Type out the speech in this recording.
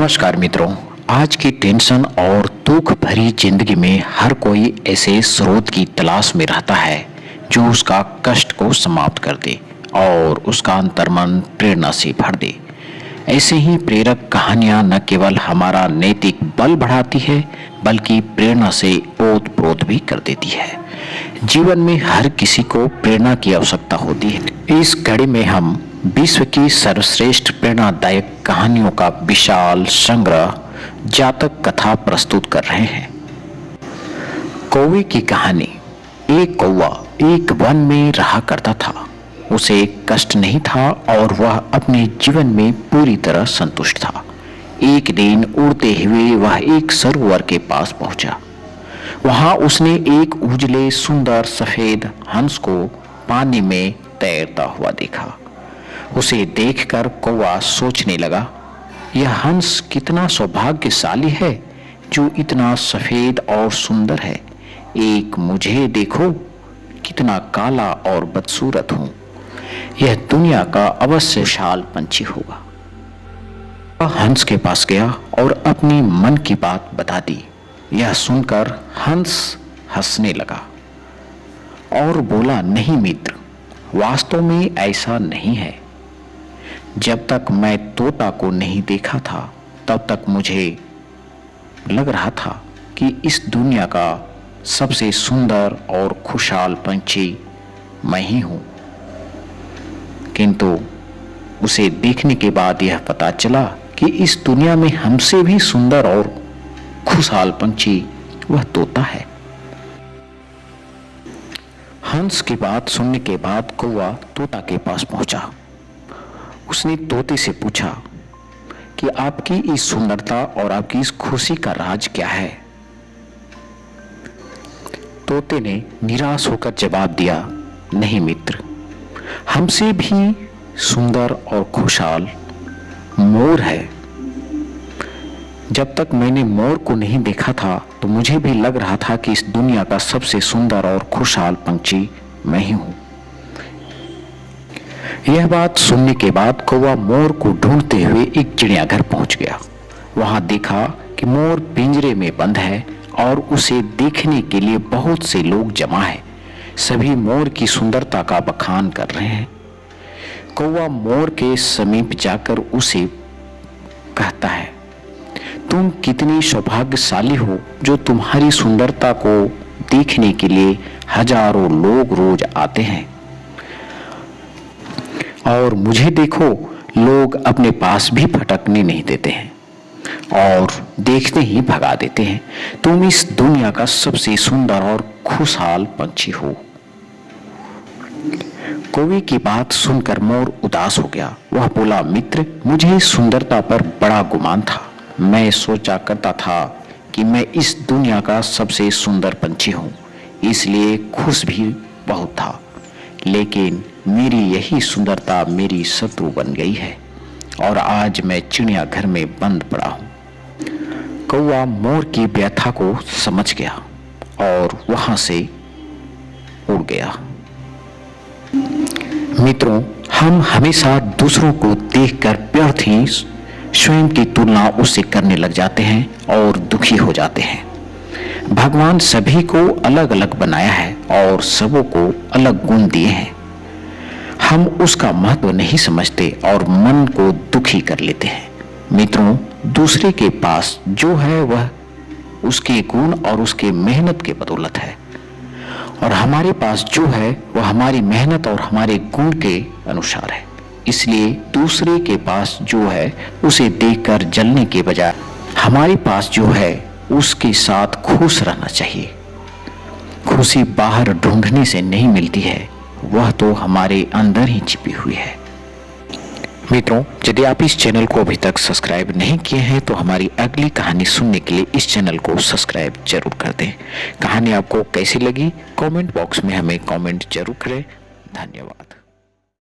नमस्कार मित्रों। आज की टेंशन और दुख भरी जिंदगी में हर कोई ऐसे स्रोत की तलाश में रहता है जो उसका कष्ट को समाप्त कर दे और उसका अंतर्मन प्रेरणा से भर दे। ऐसे ही प्रेरक कहानियां न केवल हमारा नैतिक बल बढ़ाती है बल्कि प्रेरणा से ओत-प्रोत भी कर देती है। जीवन में हर किसी को प्रेरणा की आवश्यकता होती है। इस कड़ी में हम विश्व की सर्वश्रेष्ठ प्रेरणादायक कहानियों का विशाल संग्रह जातक कथा प्रस्तुत कर रहे हैं। कौवे की कहानी। एक कौवा एक वन में रहा करता था। उसे कष्ट नहीं था और वह अपने जीवन में पूरी तरह संतुष्ट था। एक दिन उड़ते हुए वह एक सरोवर के पास पहुंचा। वहां उसने एक उजले सुंदर सफेद हंस को पानी में तैरता हुआ देखा। उसे देखकर कौवा सोचने लगा, यह हंस कितना सौभाग्यशाली है जो इतना सफेद और सुंदर है। एक मुझे देखो, कितना काला और बदसूरत हूं। यह दुनिया का अवश्य शाल पंछी होगा। वह हंस के पास गया और अपनी मन की बात बता दी। यह सुनकर हंस हंसने लगा और बोला, नहीं मित्र, वास्तव में ऐसा नहीं है। जब तक मैं तोता को नहीं देखा था तब तक मुझे लग रहा था कि इस दुनिया का सबसे सुंदर और खुशहाल पंछी मैं ही हूं। किंतु उसे देखने के बाद यह पता चला कि इस दुनिया में हमसे भी सुंदर और खुशहाल पंछी वह तोता है। हंस की बात सुनने के बाद कौवा तोता के पास पहुंचा। उसने तोते से पूछा कि आपकी इस सुंदरता और आपकी इस खुशी का राज क्या है। तोते ने निराश होकर जवाब दिया, नहीं मित्र, हमसे भी सुंदर और खुशहाल मोर है। जब तक मैंने मोर को नहीं देखा था तो मुझे भी लग रहा था कि इस दुनिया का सबसे सुंदर और खुशहाल पंछी मैं ही हूं। यह बात सुनने के बाद कौवा मोर को ढूंढते हुए एक चिड़ियाघर पहुंच गया। वहां देखा कि मोर पिंजरे में बंद है और उसे देखने के लिए बहुत से लोग जमा हैं। सभी मोर की सुंदरता का बखान कर रहे हैं। कौवा मोर के समीप जाकर उसे कहता है, तुम कितनी सौभाग्यशाली हो जो तुम्हारी सुंदरता को देखने के लिए हजारों लोग रोज आते हैं, और मुझे देखो, लोग अपने पास भी फटकने नहीं देते हैं और देखते ही भगा देते हैं। तुम इस दुनिया का सबसे सुंदर और खुशहाल पंछी हो। कौवे की बात सुनकर मोर उदास हो गया। वह बोला, मित्र, मुझे सुंदरता पर बड़ा गुमान था। मैं सोचा करता था कि मैं इस दुनिया का सबसे सुंदर पंछी हूं, इसलिए खुश भी बहुत था। लेकिन मेरी यही सुंदरता मेरी शत्रु बन गई है और आज मैं चिड़ियाघर में बंद पड़ा हूं। कौवा मोर की व्यथा को समझ गया और वहां से उड़ गया। मित्रों, हम हमेशा दूसरों को देखकर व्यर्थ ही स्वयं की तुलना उससे करने लग जाते हैं और दुखी हो जाते हैं। भगवान सभी को अलग अलग बनाया है और सबों को अलग गुण दिए हैं। हम उसका महत्व नहीं समझते और मन को दुखी कर लेते हैं। मित्रों, दूसरे के पास जो है वह उसके गुण और उसके मेहनत के बदौलत है, और हमारे पास जो है वह हमारी मेहनत और हमारे गुण के अनुसार है। इसलिए दूसरे के पास जो है उसे देखकर जलने के बजाय हमारे पास जो है उसके साथ खुश रहना चाहिए। खुशी बाहर ढूंढने से नहीं मिलती है, वह तो हमारे अंदर ही छिपी हुई है। मित्रों, यदि आप इस चैनल को अभी तक सब्सक्राइब नहीं किए हैं तो हमारी अगली कहानी सुनने के लिए इस चैनल को सब्सक्राइब जरूर कर दें। कहानी आपको कैसी लगी कमेंट बॉक्स में हमें कमेंट जरूर करें। धन्यवाद।